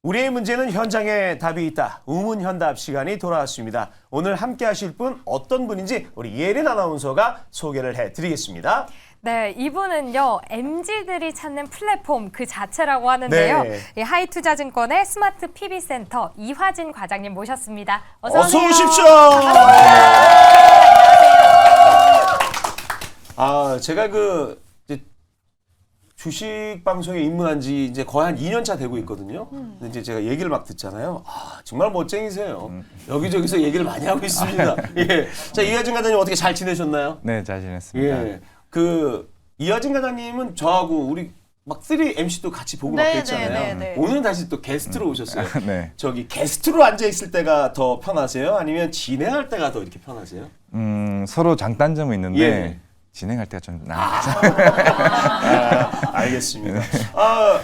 우리의 문제는 현장에 답이 있다. 우문현답 시간이 돌아왔습니다. 오늘 함께 하실 분 어떤 분인지 우리 예린 아나운서가 소개를 해드리겠습니다. 네, 이분은요, MZ들이 찾는 플랫폼 그 자체라고 하는데요. 네. 하이투자증권의 스마트 PB센터 이화진 과장님 모셨습니다. 어서 오세요. 오십시오. 제가 이제 주식 방송에 입문한 지 이제 거의 한 2년 차 되고 있거든요. 근데 이제 제가 얘기를 막 듣잖아요. 정말 멋쟁이세요. 여기저기서 얘기를 많이 하고 있습니다. 예. 자, 이하진 과장님 어떻게 잘 지내셨나요? 네, 잘 지냈습니다. 예. 이하진 과장님은 저하고 우리 막 3 MC도 같이 보고 막 그랬잖아요. 오늘 다시 또 게스트로 오셨어요. 네. 저기 게스트로 앉아 있을 때가 더 편하세요? 아니면 진행할 때가 더 이렇게 편하세요? 서로 장단점은 있는데 예. 진행할 때가 좀 알겠습니다.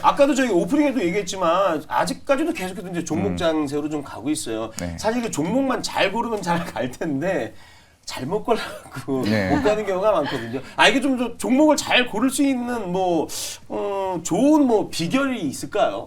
아까도 저희 오프닝에도 얘기했지만 아직까지도 계속해서 이제 종목 장세로 좀 가고 있어요. 네. 사실 그 종목만 잘 고르면 잘 갈 텐데 잘못 걸라고 네. 못 가는 경우가 많거든요. 이게 좀 종목을 잘 고를 수 있는 좋은 비결이 있을까요?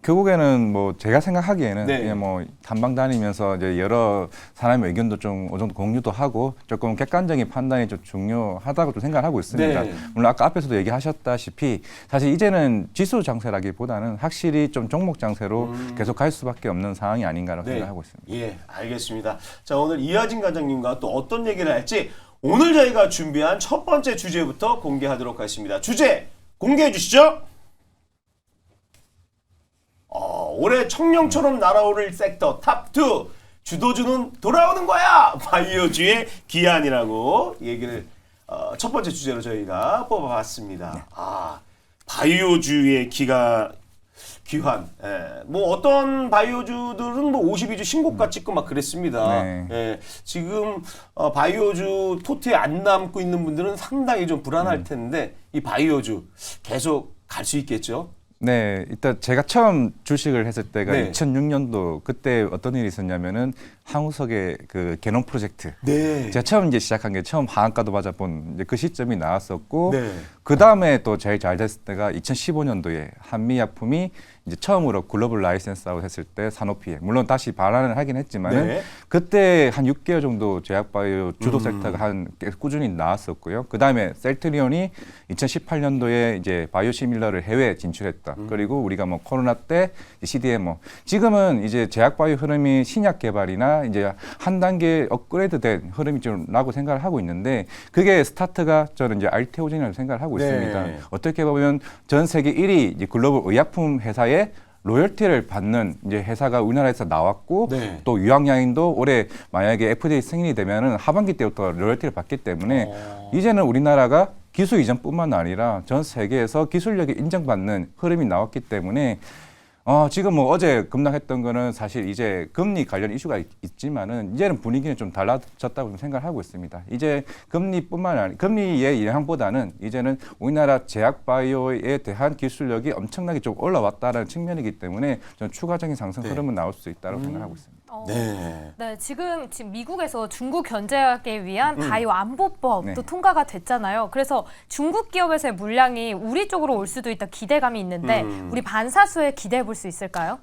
결국에는 뭐 제가 생각하기에는 네. 그냥 뭐 탐방 다니면서 이제 여러 사람의 의견도 좀 어느 정도 공유도 하고 조금 객관적인 판단이 좀 중요하다고 좀 생각을 하고 있습니다. 네. 물론 아까 앞에서도 얘기하셨다시피 사실 이제는 지수 장세라기보다는 확실히 좀 종목 장세로 계속 갈 수밖에 없는 상황이 아닌가라고 생각하고 있습니다. 예, 알겠습니다. 자, 오늘 이하진 과장님과 또 어떤 얘기를 할지 오늘 저희가 준비한 첫 번째 주제부터 공개하도록 하겠습니다. 주제 공개해 주시죠. 올해 청룡처럼 날아오를 섹터 탑2 주도주는 돌아오는 거야. 바이오주의 기한이라고 얘기를 첫 번째 주제로 저희가 뽑아봤습니다. 바이오주의 귀환. 어떤 바이오주들은 52주 신고가 찍고 막 그랬습니다. 네. 예, 지금 바이오주 토트에 안 남고 있는 분들은 상당히 좀 불안할 텐데 이 바이오주 계속 갈 수 있겠죠? 네, 일단 제가 처음 주식을 했을 때가 네. 2006년도 그때 어떤 일이 있었냐면은 한우석의 그 개놈 프로젝트. 네. 제가 처음 이제 시작한 게 처음 하한가도 맞아본 이제 그 시점이 나왔었고 네. 그 다음에 또 제일 잘 됐을 때가 2015년도에 한미약품이 이제 처음으로 글로벌 라이센스 아웃 했을 때 사노피에 물론 다시 반환을 하긴 했지만은 네. 그때 한 6개월 정도 제약바이오 주도 섹터가 한 계속 꾸준히 나왔었고요. 그 다음에 셀트리온이 2018년도에 이제 바이오시밀러를 해외 진출했다. 그리고 우리가 뭐 코로나 때 CDMO 지금은 이제 제약바이오 흐름이 신약 개발이나 이제 한 단계 업그레이드된 흐름이 좀 나고 생각을 하고 있는데 그게 스타트가 저는 이제 알테오젠이라고 생각을 하고 네. 있습니다. 어떻게 보면 전 세계 1위 이제 글로벌 의약품 회사의 로열티를 받는 이제 회사가 우리나라에서 나왔고 네. 또 유황야인도 올해 만약에 FDA 승인이 되면은 하반기 때부터 로열티를 받기 때문에 이제는 우리나라가 기술 이전뿐만 아니라 전 세계에서 기술력이 인정받는 흐름이 나왔기 때문에 지금 뭐 어제 급락했던 거는 사실 이제 금리 관련 이슈가 있지만은 이제는 분위기는 좀 달라졌다고 생각을 하고 있습니다. 이제 금리뿐만 아니라 금리의 영향보다는 이제는 우리나라 제약 바이오에 대한 기술력이 엄청나게 좀 올라왔다는 측면이기 때문에 좀 추가적인 상승 흐름은 나올 수 있다고 생각하고 있습니다. 네, 지금 미국에서 중국 견제하기 위한 바이오 안보법도 네. 통과가 됐잖아요. 그래서 중국 기업에서의 물량이 우리 쪽으로 올 수도 있다 기대감이 있는데 우리 반사수에 기대해 볼 수 있을까요?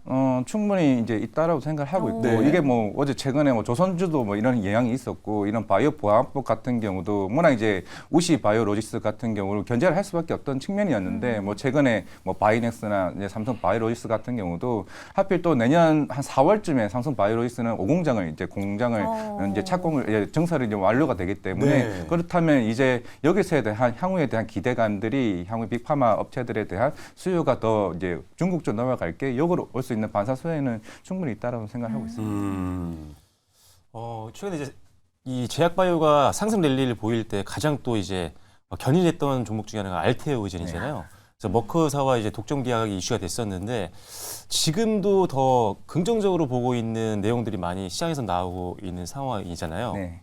충분히 이제 있다라고 생각을 하고 있고 네. 이게 뭐 어제 최근에 뭐 조선주도 뭐 이런 영향이 있었고 이런 바이오 보안법 같은 경우도 워낙 이제 우시 바이오로직스 같은 경우를 견제를 할 수밖에 없던 측면이었는데 뭐 최근에 뭐 바이넥스나 이제 삼성 바이오로직스 같은 경우도 하필 또 내년 한 4월쯤에 삼성 바이오로직스는 5공장을 이제 공장을 이제 착공을 이제 증설이 이제 완료가 되기 때문에 네. 그렇다면 이제 여기서에 대한 향후에 대한 기대감들이 향후 빅파마 업체들에 대한 수요가 더 이제 중국 쪽 넘어갈 게 역으로 올 수 있는 반사수에는 충분히 있다라고 생각하고 있습니다. 최근에 이제 이 제약바이오가 상승 랠리를 보일 때 가장 또 이제 견인했던 종목 중에 하나가 알테오 의전이잖아요. 그래서 머크사와 이제 독점 계약이 이슈가 됐었는데 지금도 더 긍정적으로 보고 있는 내용들이 많이 시장에서 나오고 있는 상황이잖아요. 네.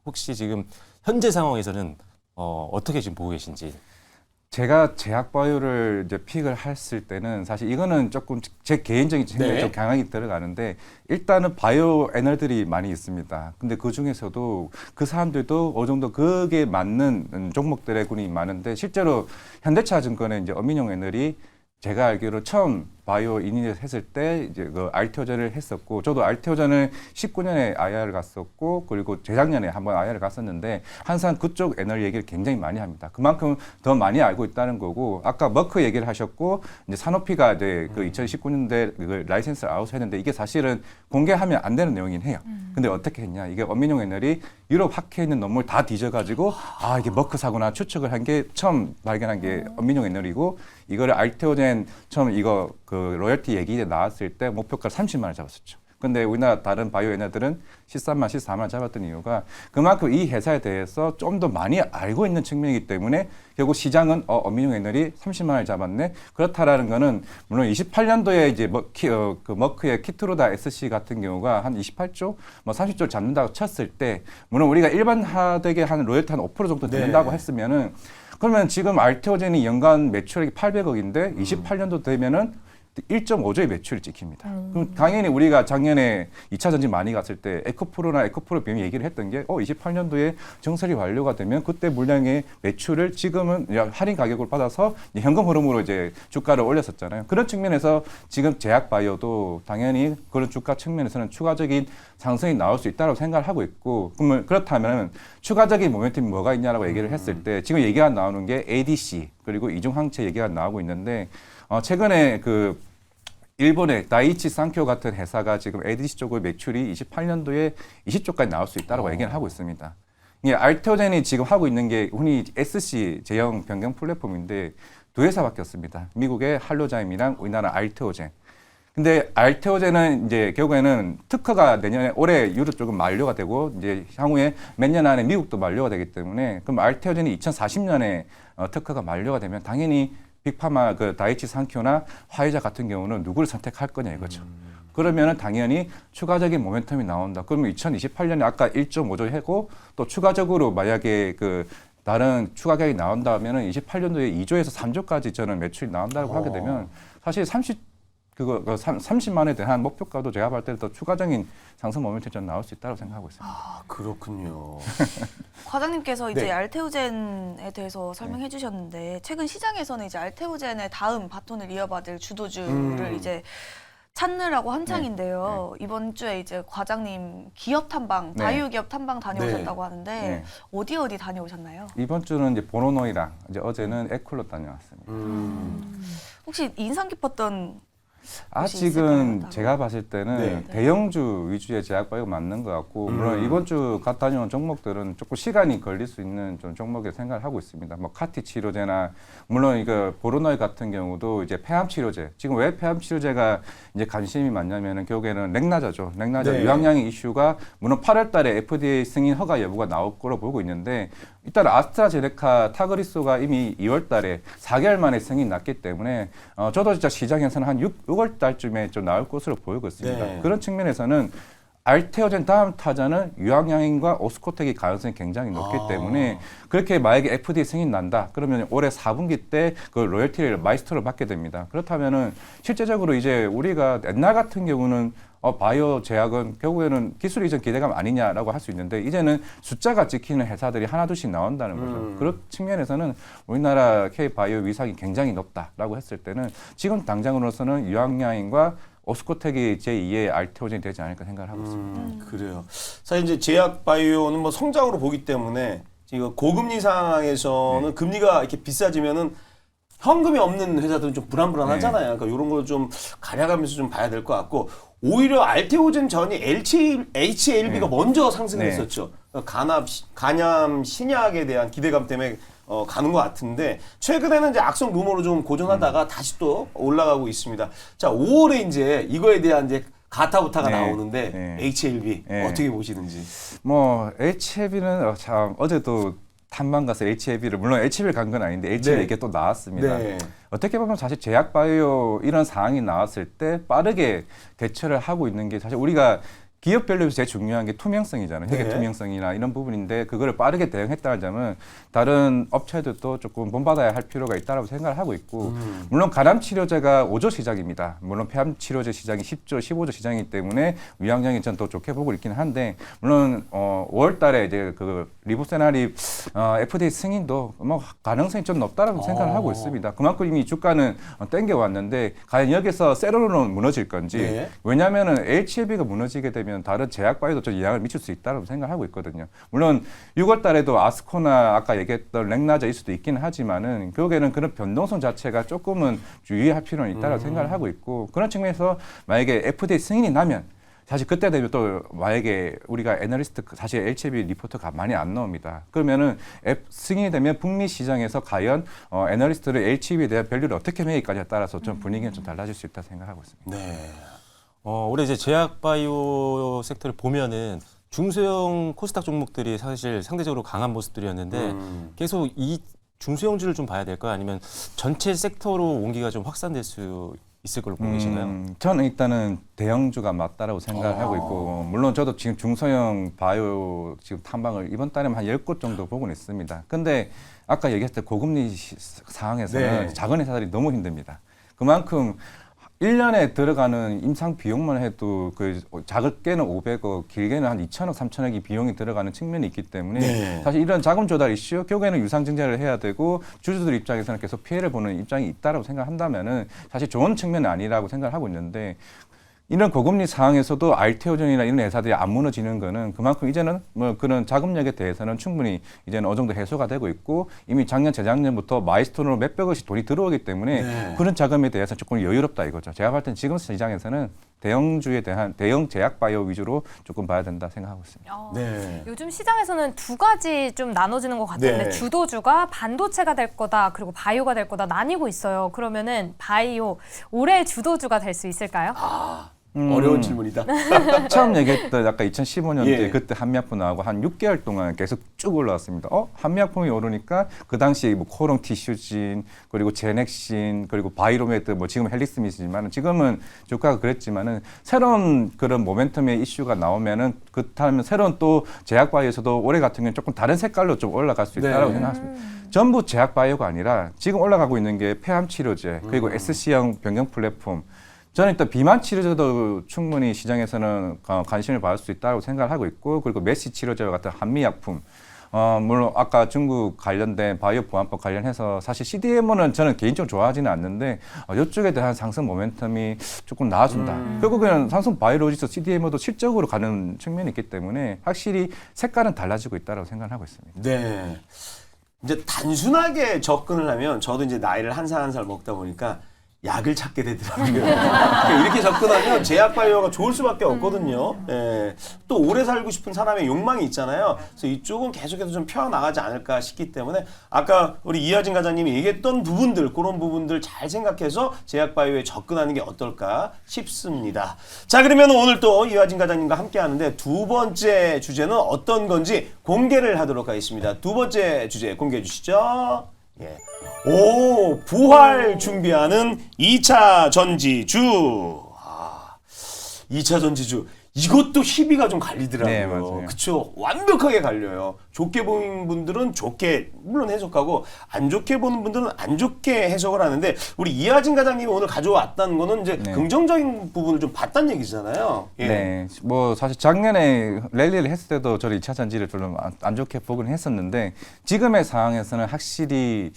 혹시 지금 현재 상황에서는 어떻게 지금 보고 계신지? 제가 제약바이오를 이제 픽을 했을 때는 사실 이거는 조금 제 개인적인 생각이 네. 좀 강하게 들어가는데 일단은 바이오 애널들이 많이 있습니다. 근데 그 중에서도 그 사람들도 어느 정도 그게 맞는 종목들의 군이 많은데 실제로 현대차증권의 이제 엄민용 애널이 제가 알기로 처음 바이오 인인을 했을 때 이제 그 알테오젠을 했었고 저도 알테오젠을 19년에 IR을 갔었고 그리고 재작년에 한번 IR을 갔었는데 항상 그쪽 에너지 얘기를 굉장히 많이 합니다. 그만큼 더 많이 알고 있다는 거고 아까 머크 얘기를 하셨고 이제 사노피가 이제 그 2019년도에 그 라이센스를 아웃했는데 이게 사실은 공개하면 안 되는 내용이긴 해요. 근데 어떻게 했냐? 이게 엄민용 에너지 유럽 학회에 있는 논문 다 뒤져가지고 아 이게 머크 사고나 추측을 한 게 처음 발견한 게 엄민용 에너지고 이거를 알테오젠 처음 이거 그 로열티 얘기에 나왔을 때 목표가 30만 원 잡았었죠. 근데 우리나라 다른 바이오 에너들은 13만, 14만 원 잡았던 이유가 그만큼 이 회사에 대해서 좀 더 많이 알고 있는 측면이기 때문에 결국 시장은 엄민용 에너지 30만 원을 잡았네. 그렇다라는 거는 물론 28년도에 이제 그 머크의 키트로다 SC 같은 경우가 한 28조, 뭐 30조를 잡는다고 쳤을 때 물론 우리가 일반화되게 한 로열티 한 5% 정도 된다고 했으면은 그러면 지금 알테오젠이 연간 매출액이 800억인데 28년도 되면은 1.5조의 매출이 찍힙니다. 그럼 당연히 우리가 작년에 2차 전지 많이 갔을 때 에코프로나 에코프로 비밀 얘기를 했던 게 28년도에 정설이 완료가 되면 그때 물량의 매출을 지금은 할인 가격을 받아서 현금 흐름으로 이제 주가를 올렸었잖아요. 그런 측면에서 지금 제약바이오도 당연히 그런 주가 측면에서는 추가적인 상승이 나올 수 있다고 생각을 하고 있고 그러면 그렇다면 추가적인 모멘텀이 뭐가 있냐라고 얘기를 했을 때 지금 얘기가 나오는 게 ADC 그리고 이중항체 얘기가 나오고 있는데 최근에 그 일본의 다이치 산쿄 같은 회사가 지금 ADC 쪽의 매출이 28년도에 20조까지 나올 수 있다고 얘기를 하고 있습니다. 이게 알테오젠이 지금 하고 있는 게 흔히 SC 제형 변경 플랫폼인데 두 회사밖에 없습니다. 미국의 할로자임이랑 우리나라 알테오젠. 근데 알테오젠은 이제 결국에는 특허가 내년에 올해 유럽 쪽은 만료가 되고 이제 향후에 몇 년 안에 미국도 만료가 되기 때문에 그럼 알테오젠이 2040년에 특허가 만료가 되면 당연히 빅파마 그 다이치 산키오나 화이자 같은 경우는 누구를 선택할 거냐 이거죠. 그러면은 당연히 추가적인 모멘텀이 나온다. 그러면 2028년에 아까 1.5조 하고 또 추가적으로 만약에 그 다른 추가 가격이 나온다면은 28년도에 2조에서 3조까지 저는 매출이 나온다고 하게 되면 사실 30만 원에 대한 목표가도 제가 볼 때는 더 추가적인 상승 모멘텀이 좀 나올 수 있다고 생각하고 있습니다. 아, 그렇군요. 과장님께서 이제 네. 알테오젠에 대해서 설명해 주셨는데 최근 시장에서는 이제 알테오젠의 다음 바톤을 이어받을 주도주를 이제 찾느라고 한창인데요. 이번 주에 이제 과장님 기업 탐방, 네. 바이오 기업 탐방 다녀오셨다고 네. 하는데 네. 어디 다녀오셨나요? 이번 주는 이제 보노노이랑 이제 어제는 에쿨로 다녀왔습니다. 혹시 인상 깊었던 아직은 있을까요? 제가 봤을 때는 네. 대형주 위주의 제약바이오가 맞는 것 같고 물론 이번 주 다녀온 종목들은 조금 시간이 걸릴 수 있는 좀 종목에 생각을 하고 있습니다. 뭐 카티 치료제나 물론 이거 보로노이 같은 경우도 이제 폐암 치료제. 지금 왜 폐암 치료제가 이제 관심이 많냐면은 결국에는 렉나자죠. 렉나자 네. 유황양이 이슈가 물론 8월달에 FDA 승인 허가 여부가 나올 거로 보고 있는데 일단 아스트라제네카 타그리소가 이미 2월달에 4개월 만에 승인 났기 때문에 저도 진짜 시장에서는 한 6월 달쯤에 좀 나올 것으로 보이고 있습니다. 네. 그런 측면에서는 알테오젠 다음 타자는 유황양인과 오스코텍이 가능성이 굉장히 높기 때문에 그렇게 만약에 FDA 승인 난다 그러면 올해 4분기 때 그 로열티를 마이스터를 받게 됩니다. 그렇다면은 실제적으로 이제 우리가 옛날 같은 경우는 바이오 제약은 결국에는 기술 이전 기대감 아니냐라고 할 수 있는데 이제는 숫자가 찍히는 회사들이 하나둘씩 나온다는 거죠. 그런 측면에서는 우리나라 K바이오 위상이 굉장히 높다라고 했을 때는 지금 당장으로서는 유황양인과 오스코텍이 제2의 알테오젠이 되지 않을까 생각을 하고 있습니다. 그래요. 사실 이제 제약 바이오는 뭐 성장으로 보기 때문에 지금 고금리 상황에서는 금리가 이렇게 비싸지면은 현금이 없는 회사들은 좀 불안불안하잖아요. 그러니까 이런 걸 좀 가려가면서 좀 봐야 될 것 같고 오히려 알테오젠 전이 HLB가 먼저 상승했었죠. 간암 신약에 대한 기대감 때문에 가는 것 같은데 최근에는 이제 악성 루머로 좀 고전하다가 다시 또 올라가고 있습니다. 자, 5월에 이제 이거에 대한 이제 가타부타가 나오는데 HLB 어떻게 보시는지. 뭐 HLB는 참 어제도 탐방 가서 HLB를 물론 HLB를 간 건 아닌데 HLB 얘기가 또 나왔습니다. 네. 어떻게 보면 사실 제약바이오 이런 상황이 나왔을 때 빠르게 대처를 하고 있는 게 사실 우리가 기업별로 제일 중요한 게 투명성이잖아요. 회계 네. 투명성이나 이런 부분인데 그거를 빠르게 대응했다는 점은 다른 업체들도 조금 본받아야 할 필요가 있다고 생각을 하고 있고 물론 간암 치료제가 5조 시장입니다. 물론 폐암 치료제 시장이 10조, 15조 시장이기 때문에 위험량이 전 더 좋게 보고 있긴 한데 물론 5월달에 이제 그 리보세나립 FDA 승인도 뭐 가능성이 좀 높다라고 생각을 하고 있습니다. 그만큼 이미 주가는 땡겨 왔는데 과연 여기서 세로는 무너질 건지 네. 왜냐하면은 HLB가 무너지게 되면 다른 제약바에도 좀 영향을 미칠 수 있다고 생각하고 있거든요. 물론 6월달에도 아스코나 아까 얘기했던 렉나자일 수도 있기는 하지만은 결국에는 그런 변동성 자체가 조금은 주의할 필요는 있다고 생각을 하고 있고 그런 측면에서 만약에 FDA 승인이 나면 사실 그때 되면 또 만약에 우리가 애널리스트 사실 HLB 리포트가 많이 안 나옵니다. 그러면은 승인이 되면 북미 시장에서 과연 애널리스트를 HLB에 대한 밸류를 어떻게 매기까지에 따라서 좀 분위기는 좀 달라질 수 있다 생각하고 있습니다. 네. 올해 이제 제약 바이오 섹터를 보면은 중소형 코스닥 종목들이 사실 상대적으로 강한 모습들이었는데 계속 이 중소형주를 좀 봐야 될까요? 아니면 전체 섹터로 온기가 좀 확산될 수 있을 걸로 보고 계신가요? 저는 일단은 대형주가 맞다라고 생각을 하고 있고 물론 저도 지금 중소형 바이오 지금 탐방을 이번 달에만 한 10곳 정도 보고는 있습니다. 근데 아까 얘기했을 때 고금리 상황에서는 네. 작은 회사들이 너무 힘듭니다. 그만큼 1년에 들어가는 임상 비용만 해도 그 작게는 500억, 길게는 한 2천억, 3천억이 비용이 들어가는 측면이 있기 때문에 네. 사실 이런 자금 조달 이슈, 결국에는 유상증자를 해야 되고 주주들 입장에서는 계속 피해를 보는 입장이 있다라고 생각한다면은 사실 좋은 측면은 아니라고 생각을 하고 있는데 이런 고금리 상황에서도 알테오젠이나 이런 회사들이 안 무너지는 거는 그만큼 이제는 뭐 그런 자금력에 대해서는 충분히 이제는 어느 정도 해소가 되고 있고 이미 작년, 재작년부터 마이스톤으로 몇백억씩 돈이 들어오기 때문에 네. 그런 자금에 대해서 조금 여유롭다 이거죠. 제가 볼 때는 지금 시장에서는 대형주에 대한 대형 제약 바이오 위주로 조금 봐야 된다 생각하고 있습니다. 네. 요즘 시장에서는 두 가지 좀 나눠지는 것 같은데 네. 주도주가 반도체가 될 거다 그리고 바이오가 될 거다 나뉘고 있어요. 그러면은 바이오 올해 주도주가 될 수 있을까요? 어려운 질문이다. 처음 얘기했던 아까 2015년도에 예. 그때 한미약품 나오고 한 6개월 동안 계속 쭉 올라왔습니다. 한미약품이 오르니까 그 당시 뭐 코롱 티슈진 그리고 제넥신 그리고 바이로메드 뭐 지금 헬릭스미스지만 지금은 주가가 그랬지만은 새로운 그런 모멘텀의 이슈가 나오면은 그렇다면 새로운 또 제약 바이오에서도 올해 같은 경우는 조금 다른 색깔로 좀 올라갈 수 있다고 네. 생각합니다. 전부 제약 바이오가 아니라 지금 올라가고 있는 게 폐암 치료제 그리고 SC형 변경 플랫폼 저는 일단 비만 치료제도 충분히 시장에서는 관심을 받을 수 있다고 생각을 하고 있고 그리고 메시 치료제와 같은 한미약품 물론 아까 중국 관련된 바이오 보안법 관련해서 사실 CDMO는 저는 개인적으로 좋아하지는 않는데 이쪽에 대한 상승 모멘텀이 조금 나아준다. 결국에는 삼성 바이오로직스 CDMO도 실적으로 가는 측면이 있기 때문에 확실히 색깔은 달라지고 있다고 생각을 하고 있습니다. 네. 이제 단순하게 접근을 하면 저도 이제 나이를 한 살 한 살 먹다 보니까 약을 찾게 되더라고요. 그러니까 이렇게 접근하면 제약 바이오가 좋을 수밖에 없거든요. 예. 또 오래 살고 싶은 사람의 욕망이 있잖아요. 그래서 이쪽은 계속해서 좀 펴나가지 않을까 싶기 때문에 아까 우리 이하진 과장님이 얘기했던 부분들 그런 부분들 잘 생각해서 제약 바이오에 접근하는 게 어떨까 싶습니다. 자 그러면 오늘 또 이하진 과장님과 함께 하는데 두 번째 주제는 어떤 건지 공개를 하도록 하겠습니다. 두 번째 주제 공개해 주시죠. 예. 오, 부활 준비하는 2차 전지주. 2차 전지주. 이것도 희비가 좀 갈리더라고요. 네, 맞아요. 그쵸? 완벽하게 갈려요. 좋게 보는 분들은 좋게 물론 해석하고 안 좋게 보는 분들은 안 좋게 해석을 하는데 우리 이하진 과장님이 오늘 가져왔다는 거는 이제 네. 긍정적인 부분을 좀 봤다는 얘기잖아요. 예. 네, 뭐 사실 작년에 랠리를 했을 때도 저는 2차 전지를 별로 안 좋게 보긴 했었는데 지금의 상황에서는 확실히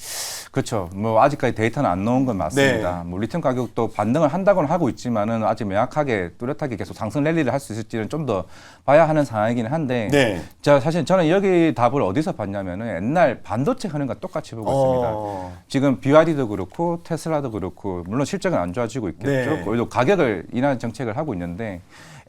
그렇죠. 뭐 아직까지 데이터는 안 나온 건 맞습니다. 네. 뭐 리튬 가격도 반등을 한다고는 하고 있지만은 아직 명확하게 뚜렷하게 계속 상승 랠리를 할 수 있을지는 좀 더 봐야 하는 상황이긴 한데 네. 자 사실 저는 여기 답을 어디서 봤냐면은 옛날 반도체 흐름과 똑같이 보고 있습니다. 지금 BYD도 그렇고 테슬라도 그렇고 물론 실적은 안 좋아지고 있겠죠. 네. 그래도 가격을 인하는 정책을 하고 있는데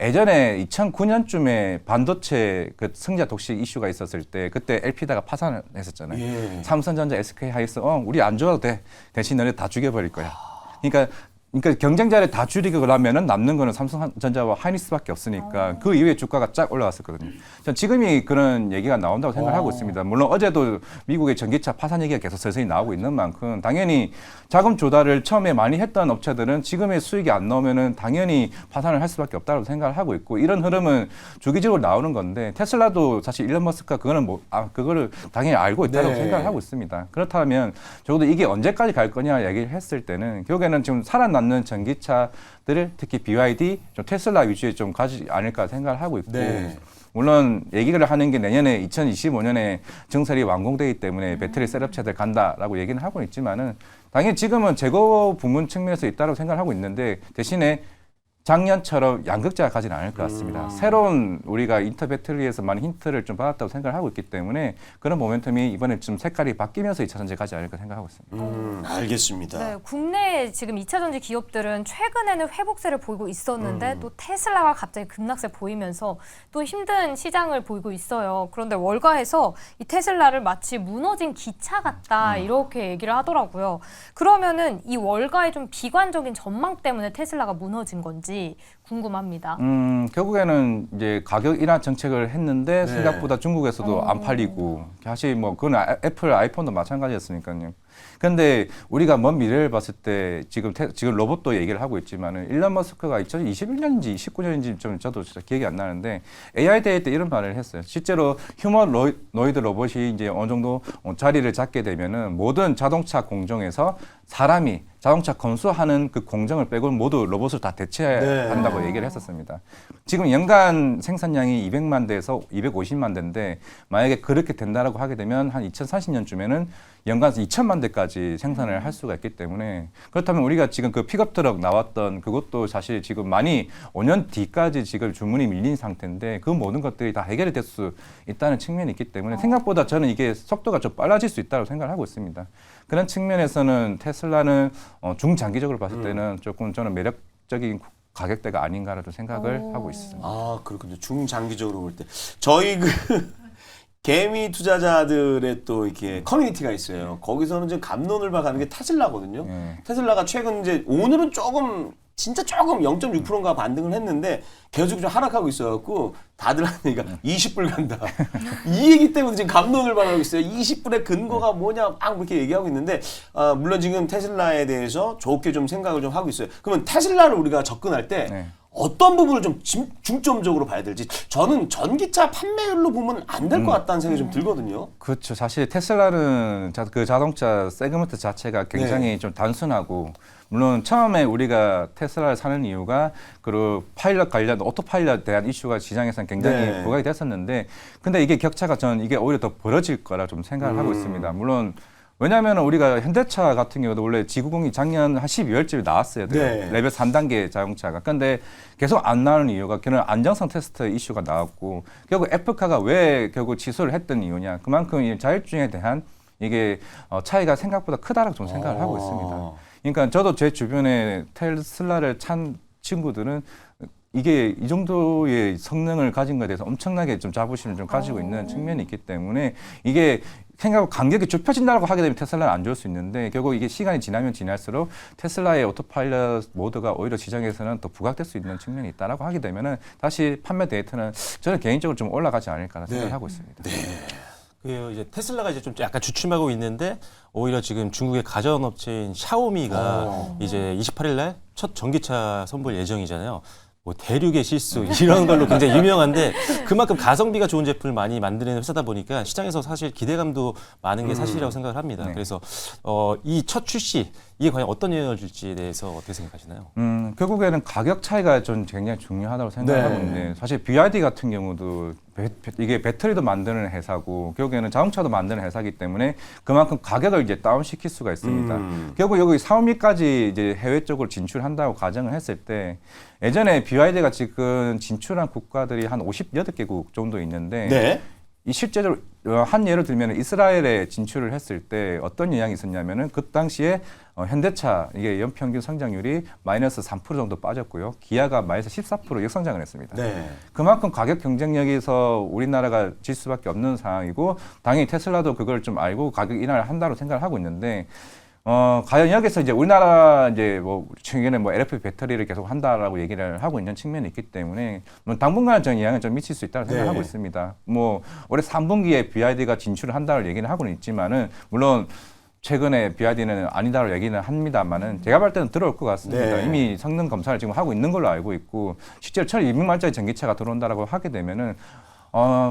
예전에 2009년쯤에 반도체 그 승자 독식 이슈가 있었을 때 그때 엘피다가 파산을 했었잖아요. 예. 삼성전자, SK 하이닉스 우리 안 좋아도 돼. 대신 너네 다 죽여버릴 거야. 그러니까 그러니까 경쟁자를 다 줄이고 나면은 남는 거는 삼성전자와 하이닉스밖에 없으니까 그 이후에 주가가 쫙 올라갔었거든요. 전 지금이 그런 얘기가 나온다고 생각하고 있습니다. 물론 어제도 미국의 전기차 파산 얘기가 계속 서서히 나오고 있는 만큼 당연히 자금 조달을 처음에 많이 했던 업체들은 지금의 수익이 안 나오면은 당연히 파산을 할 수밖에 없다고 생각을 하고 있고 이런 흐름은 주기적으로 나오는 건데 테슬라도 사실 일론 머스크가 그거는 그거를 당연히 알고 있다고 네. 생각을 하고 있습니다. 그렇다면 적어도 이게 언제까지 갈 거냐 얘기를 했을 때는 결국에는 지금 살아남는 전기차들을 특히 BYD, 좀 테슬라 위주에 좀 가지 않을까 생각을 하고 있고 네. 물론 얘기를 하는 게 내년에 2025년에 증설이 완공되기 때문에 배터리 셋업체들 간다라고 얘기는 하고 있지만은 당연히 지금은 재고 부문 측면에서 있다고 생각을 하고 있는데 대신에 작년처럼 양극재가 가지는 않을 것 같습니다. 새로운 우리가 인터 배터리에서 많은 힌트를 좀 받았다고 생각을 하고 있기 때문에 그런 모멘텀이 이번에 좀 색깔이 바뀌면서 2차 전지 가지 않을까 생각하고 있습니다. 알겠습니다. 네, 국내 지금 2차 전지 기업들은 최근에는 회복세를 보이고 있었는데 또 테슬라가 갑자기 급락세 보이면서 또 힘든 시장을 보이고 있어요. 그런데 월가에서 이 테슬라를 마치 무너진 기차 같다 이렇게 얘기를 하더라고요. 그러면은 이 월가의 좀 비관적인 전망 때문에 테슬라가 무너진 건지 궁금합니다. 결국에는 이제 가격 인하 정책을 했는데 네. 생각보다 중국에서도 안 팔리고 사실 뭐 그건 애플 아이폰도 마찬가지였으니까요. 그런데 우리가 먼 미래를 봤을 때 지금 로봇도 얘기를 하고 있지만은 일론 머스크가 2021년인지 19년인지 좀 저도 진짜 기억이 안 나는데 AI 대회 때 이런 말을 했어요. 실제로 휴머노이드 로봇이 이제 어느 정도 자리를 잡게 되면은 모든 자동차 공정에서 사람이 자동차 건수하는 그 공정을 빼고는 모두 로봇을 다 대체한다고 얘기를 했었습니다. 지금 연간 생산량이 200만 대에서 250만 대인데 만약에 그렇게 된다라고 하게 되면 한 2030년쯤에는 연간 2천만 대까지 생산을 할 수가 있기 때문에 그렇다면 우리가 지금 그 픽업 트럭 나왔던 그것도 사실 지금 많이 5년 뒤까지 지금 주문이 밀린 상태인데 그 모든 것들이 다 해결이 될 수 있다는 측면이 있기 때문에 생각보다 저는 이게 속도가 좀 빨라질 수 있다고 생각을 하고 있습니다. 그런 측면에서는 테슬라는 중장기적으로 봤을 때는 조금 저는 매력적인 가격대가 아닌가라도 생각을 하고 있습니다. 아, 그렇군요. 중장기적으로 볼 때. 저희 개미 투자자들의 또 이렇게 커뮤니티가 있어요. 거기서는 지금 감론을 박하는 게 테슬라거든요. 테슬라가 최근 이제 오늘은 진짜 조금 0.6%인가 반등을 했는데 계속 좀 하락하고 있어갖고 다들 하는 얘기가 20불 간다. 이 얘기 때문에 지금 감론을 박하고 있어요. 20불의 근거가 뭐냐 막 그렇게 얘기하고 있는데 물론 지금 테슬라에 대해서 좋게 좀 생각을 좀 하고 있어요. 그러면 테슬라를 우리가 접근할 때 어떤 부분을 좀 중점적으로 봐야 될지 저는 전기차 판매율로 보면 안 될 것 같다는 생각이 좀 들거든요. 그렇죠. 사실 테슬라는 그 자동차 세그먼트 자체가 굉장히 좀 단순하고 물론 처음에 우리가 테슬라를 사는 이유가 그 파일럿 관련 오토파일럿에 대한 이슈가 시장에서는 굉장히 부각이 됐었는데 근데 이게 격차가 저는 이게 오히려 더 벌어질 거라 좀 생각을 하고 있습니다. 물론 왜냐하면 우리가 현대차 같은 경우도 원래 G90이 작년 한 12월쯤에 나왔어요. 레벨 3단계 자동차가. 그런데 계속 안 나오는 이유가 그런 안정성 테스트 이슈가 나왔고 결국 애플카가 왜 결국 취소를 했던 이유냐. 그만큼 이 자율주행에 대한 이게 차이가 생각보다 크다라고 좀 생각을 하고 있습니다. 그러니까 저도 제 주변에 테슬라를 찬 친구들은 이게 이 정도의 성능을 가진 것에 대해서 엄청나게 좀 자부심을 좀 가지고 있는 측면이 있기 때문에 이게 간격이 좁혀진다고 하게 되면 테슬라는 안 좋을 수 있는데 결국 이게 시간이 지나면 지날수록 테슬라의 오토파일럿 모드가 오히려 시장에서는 더 부각될 수 있는 측면이 있다라고 하게 되면은 다시 판매 데이터는 저는 개인적으로 좀 올라가지 않을까 생각을 하고 있습니다. 그 이제 테슬라가 이제 좀 약간 주춤하고 있는데 오히려 지금 중국의 가전업체인 샤오미가 이제 28일 날 첫 전기차 선보일 예정이잖아요. 뭐 대륙의 실수 이런 걸로 굉장히 유명한데 그만큼 가성비가 좋은 제품을 많이 만드는 회사다 보니까 시장에서 사실 기대감도 많은 게 사실이라고 생각을 합니다. 그래서 이 첫 출시 이게 과연 어떤 영향을 줄지에 대해서 어떻게 생각하시나요? 결국에는 가격 차이가 좀 굉장히 중요하다고 생각하고 있는데 사실 BYD 같은 경우도 이게 배터리도 만드는 회사고 결국에는 자동차도 만드는 회사이기 때문에 그만큼 가격을 이제 다운시킬 수가 있습니다. 결국 여기 샤오미까지 이제 해외 쪽으로 진출한다고 가정을 했을 때 예전에 BYD가 지금 진출한 국가들이 한 58개국 정도 있는데 이 실제로 한 예를 들면 이스라엘에 진출을 했을 때 어떤 영향이 있었냐면은 그 당시에 현대차 이게 연평균 성장률이 마이너스 3% 정도 빠졌고요. 기아가 마이너스 14% 역성장을 했습니다. 그만큼 가격 경쟁력에서 우리나라가 질 수밖에 없는 상황이고 당연히 테슬라도 그걸 좀 알고 가격 인하를 한다고 생각을 하고 있는데 과연 여기서 이제 우리나라 이제 뭐 최근에 뭐 LFP 배터리를 계속 한다라고 얘기를 하고 있는 측면이 있기 때문에 뭐 당분간 전 영향을 좀 미칠 수 있다고 생각하고 네. 있습니다. 뭐 올해 3분기에 BYD가 진출을 한다고 얘기는 하고는 있지만은 물론 최근에 BYD는 아니다라고 얘기는 합니다만은 제가 볼 때는 들어올 것 같습니다. 네. 이미 성능 검사를 지금 하고 있는 걸로 알고 있고 실제로 1,200만짜리 전기차가 들어온다라고 하게 되면은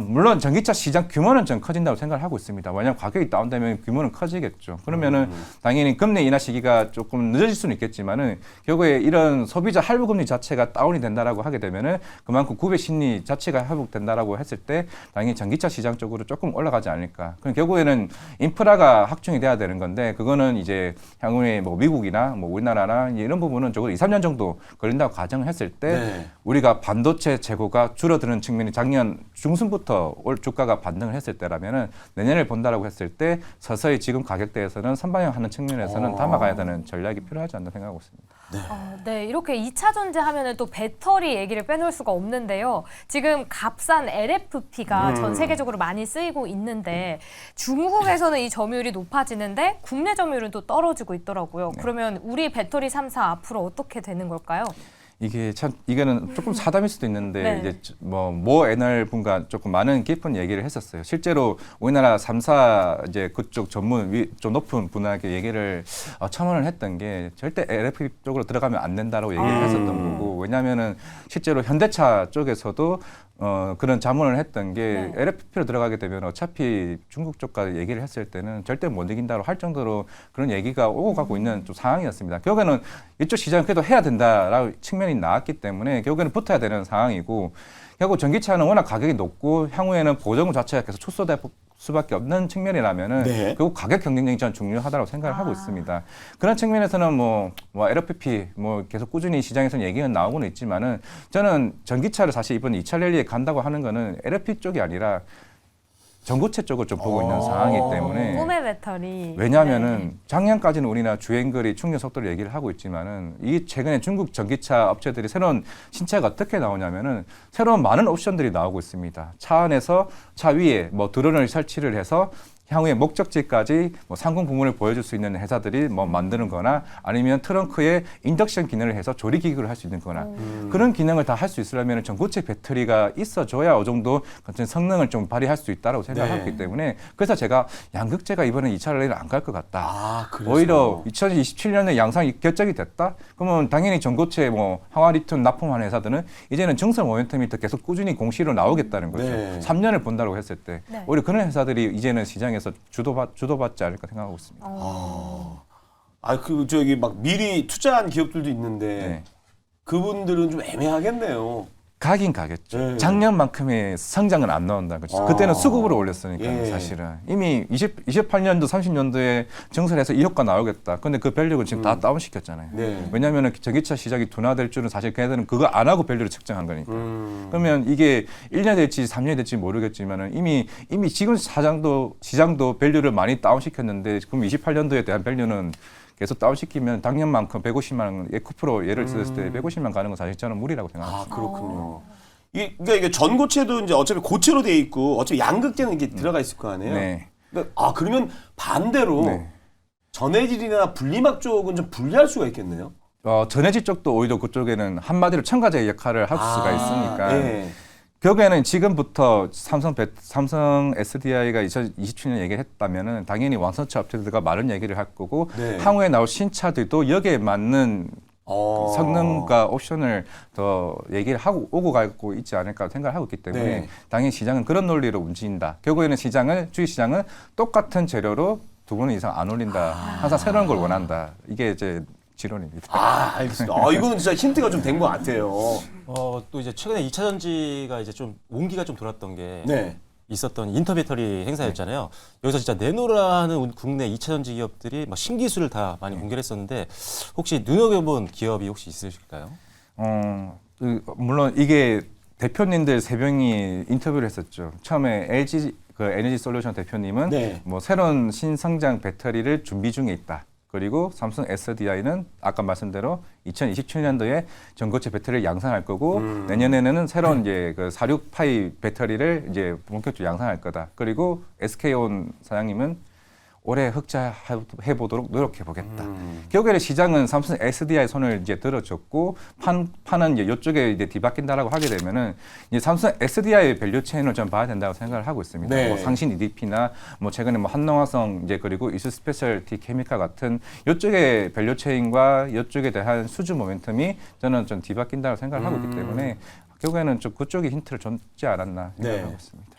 물론 전기차 시장 규모는 좀 커진다고 생각을 하고 있습니다. 왜냐하면 가격이 다운되면 규모는 커지겠죠. 그러면은 당연히 금리 인하 시기가 조금 늦어질 수는 있겠지만은 결국에 이런 소비자 할부 금리 자체가 다운이 된다라고 하게 되면은 그만큼 구매 심리 자체가 회복된다라고 했을 때 당연히 전기차 시장 쪽으로 조금 올라가지 않을까. 그럼 결국에는 인프라가 확충이 돼야 되는 건데 그거는 이제 향후에 뭐 미국이나 뭐 우리나라나 이런 부분은 적어도 2, 3년 정도 걸린다고 가정을 했을 때 네. 우리가 반도체 재고가 줄어드는 측면이 작년 중순부터 올 주가가 반등을 했을 때라면은 내년을 본다라고 했을 때 서서히 지금 가격대에서는 선방향하는 측면에서는 담아가야 되는 전략이 필요하지 않나 생각하고 있습니다. 네, 이렇게 2차 전지 하면은 또 배터리 얘기를 빼놓을 수가 없는데요. 지금 값싼 LFP가 전 세계적으로 많이 쓰이고 있는데 중국에서는 이 점유율이 높아지는데 국내 점유율은 또 떨어지고 있더라고요. 그러면 우리 배터리 3사 앞으로 어떻게 되는 걸까요? 이게 참 이거는 조금 사담일 수도 있는데 네. 이제 모 애널 분과 조금 많은 깊은 얘기를 했었어요. 실제로 우리나라 3사 이제 그쪽 전문 좀 높은 분에게 얘기를 첨언을 했던 게 절대 LFP 쪽으로 들어가면 안 된다라고 얘기를 했었던 거고 왜냐하면은 실제로 현대차 쪽에서도 그런 자문을 했던 게 네. LFP로 들어가게 되면 어차피 중국 쪽과 얘기를 했을 때는 절대 못 이긴다고 할 정도로 그런 얘기가 오고 가고 있는 좀 상황이었습니다. 결국에는 이쪽 시장 그래도 해야 된다라고 측면이 나왔기 때문에 결국에는 붙어야 되는 상황이고 결국 전기차는 워낙 가격이 높고 향후에는 보조금 자체가 계속 축소될 수밖에 없는 측면이라면은 네. 결국 가격 경쟁력이 저는 중요하다고 생각을 하고 있습니다. 그런 측면에서는 뭐 LFP 뭐 계속 꾸준히 시장에서는 얘기가 나오고는 있지만은 저는 전기차를 사실 이번 2차 랠리에 간다고 하는 거는 LFP 쪽이 아니라 전고체 쪽을 좀 보고 있는 상황이기 때문에 꿈의 배터리. 왜냐하면은 작년까지는 우리나라 주행거리 충전 속도를 얘기를 하고 있지만은 이 최근에 중국 전기차 업체들이 새로운 신차가 어떻게 나오냐면은 새로운 많은 옵션들이 나오고 있습니다. 차 안에서 차 위에 뭐 드론을 설치를 해서 향후에 목적지까지 뭐 상공 부문을 보여줄 수 있는 회사들이 뭐 만드는 거나 아니면 트렁크에 인덕션 기능을 해서 조리 기구를 할 수 있는 거나 그런 기능을 다 할 수 있으려면 전고체 배터리가 있어줘야 어느 정도 같은 성능을 좀 발휘할 수 있다고 생각하기 네. 때문에 그래서 제가 양극재가 이번에 2차 랠리를 안 갈 것 같다. 아, 그래서. 오히려 2027년에 양상이 결정이 됐다? 그러면 당연히 전고체 뭐 항화리튬 납품하는 회사들은 이제는 증설 모멘텀이 더 계속 꾸준히 공시로 나오겠다는 거죠. 네. 3년을 본다고 했을 때 네. 오히려 그런 회사들이 이제는 시장에서 주도받지 않을까 생각하고 있습니다. 그 저기 막 미리 투자한 기업들도 있는데 네. 그분들은 좀 애매하겠네요. 가긴 가겠죠. 네. 작년만큼의 성장은 안 나온다. 그렇죠. 아. 그때는 수급으로 올렸으니까 예. 사실은 이미 28년도 30년도에 증설해서 이 효과 나오겠다. 근데 그 밸류는 지금 다 다운시켰잖아요. 네. 왜냐하면 전기차 시장이 둔화될 줄은 사실 걔네들은 그거 안 하고 밸류를 측정한 거니까. 음. 그러면 이게 1년 될지 3년이 될지 모르겠지만은 이미 지금 시장도 밸류를 많이 다운시켰는데 그럼 28년도에 대한 밸류는 계속 다운시키면 작년만큼 150만 원, 에코프로 예를 들었을 때 150만 가는 건 사실 저는 무리라고 생각합니다. 아, 그렇군요. 그러니까 이게 전고체도 이제 어차피 고체로 돼 있고 어차피 양극재는 이게 들어가 있을 거 아니에요. 네. 그러니까 그러면 반대로 네. 전해질이나 분리막 쪽은 좀 분리할 수가 있겠네요. 전해질 쪽도 오히려 그쪽에는 한마디로 첨가제 역할을 할 수가 있으니까 예. 결국에는 지금부터 삼성 SDI가 2027년 얘기를 했다면은 당연히 완성차 업체들과 많은 얘기를 할 거고 네. 향후에 나올 신차들도 여기에 맞는 성능과 옵션을 더 얘기를 하고 오고 가고 있지 않을까 생각을 하고 있기 때문에 네. 당연히 시장은 그런 논리로 움직인다. 결국에는 주식 시장은 똑같은 재료로 두 번 이상 안 올린다. 항상 새로운 걸 원한다. 이게 이제 지론입니다. 알겠습니다. 이거는 진짜 힌트가 좀 된 것 같아요. 또 이제 최근에 2차 전지가 이제 좀 온기가 좀 돌았던 게 네. 있었던 인터배터리 행사였잖아요. 여기서 진짜 내노라는 국내 2차 전지 기업들이 막 신기술을 다 많이 공개를 했었는데 혹시 눈여겨본 기업이 혹시 있으실까요? 물론 이게 대표님들 세 명이 인터뷰를 했었죠. 처음에 LG 에너지 솔루션 대표님은 네. 뭐 새로운 신성장 배터리를 준비 중에 있다. 그리고 삼성 SDI는 아까 말씀대로 2027년도에 전고체 배터리를 양산할 거고 내년에는 새로운 이제 그 46파이 배터리를 이제 본격적으로 양산할 거다. 그리고 SK온 사장님은 올해 흑자해 보도록 노력해 보겠다. 결국에는 시장은 삼성 SDI 손을 이제 들어줬고 판은 이제 이쪽에 이제 뒤바뀐다라고 하게 되면은 이제 삼성 SDI 밸류 체인을 좀 봐야 된다고 생각을 하고 있습니다. 네. 뭐 상신 EDP나 뭐 최근에 뭐 한농화성 이제 그리고 이수 스페셜티 케미칼 같은 이쪽의 밸류 체인과 이쪽에 대한 수주 모멘텀이 저는 좀 뒤바뀐다고 생각을 하고 있기 때문에 결국에는 좀 그쪽이 힌트를 줬지 않았나 생각하고 네. 있습니다.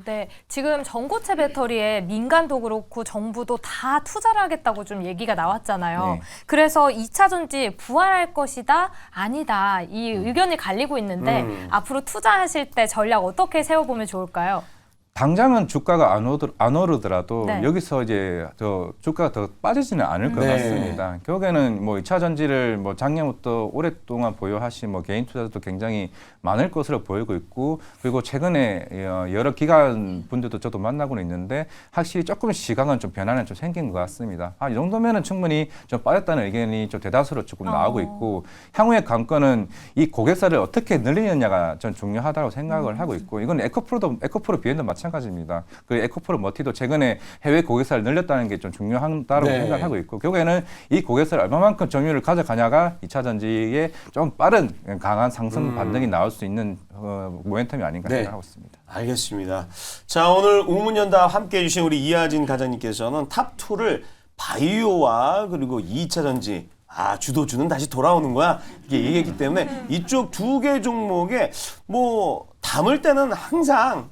네. 지금 전고체 배터리에 민간도 그렇고 정부도 다 투자를 하겠다고 좀 얘기가 나왔잖아요. 네. 그래서 2차 전지 부활할 것이다, 아니다. 이 의견이 갈리고 있는데 앞으로 투자하실 때 전략 어떻게 세워보면 좋을까요? 당장은 주가가 안 오르더라도 네. 여기서 이제 더 주가가 더 빠지지는 않을 것 네. 같습니다. 결국에는 뭐 2차 전지를 뭐 작년부터 오랫동안 보유하신 뭐 개인 투자자도 굉장히 많을 것으로 보이고 있고 그리고 최근에 여러 기관 분들도 저도 만나고는 있는데 확실히 조금 시각은 좀 변화는 좀 생긴 것 같습니다. 이 정도면은 충분히 좀 빠졌다는 의견이 좀 대다수로 조금 나오고 있고 향후의 관건은 이 고객사를 어떻게 늘리느냐가 좀 중요하다고 생각을 하고 있고 이건 에코프로 비엔도 마찬가지입니다. 그 에코프로 머티도 최근에 해외 고객사를 늘렸다는 게 좀 중요하다고 네. 생각하고 있고 결국에는 이 고객사를 얼마만큼 점유율을 가져가냐가 2차 전지의 좀 빠른 강한 상승 반등이 나올 수 있는 모멘텀이 아닌가 네. 생각하고 있습니다. 알겠습니다. 자, 오늘 우문연답 함께해 주신 우리 이하진 과장님께서는 탑2를 바이오와 그리고 2차 전지 주도주는 다시 돌아오는 거야. 이게 얘기했기 때문에 이쪽 두 개 종목에 뭐 담을 때는 항상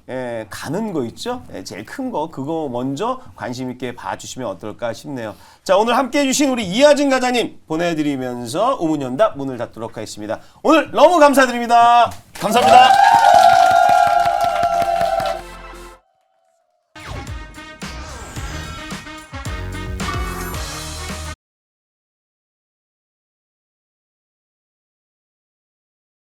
가는 거 있죠. 제일 큰 거 그거 먼저 관심 있게 봐주시면 어떨까 싶네요. 자, 오늘 함께해 주신 우리 이하진 과장님 보내드리면서 우문연답 문을 닫도록 하겠습니다. 오늘 너무 감사드립니다. 감사합니다.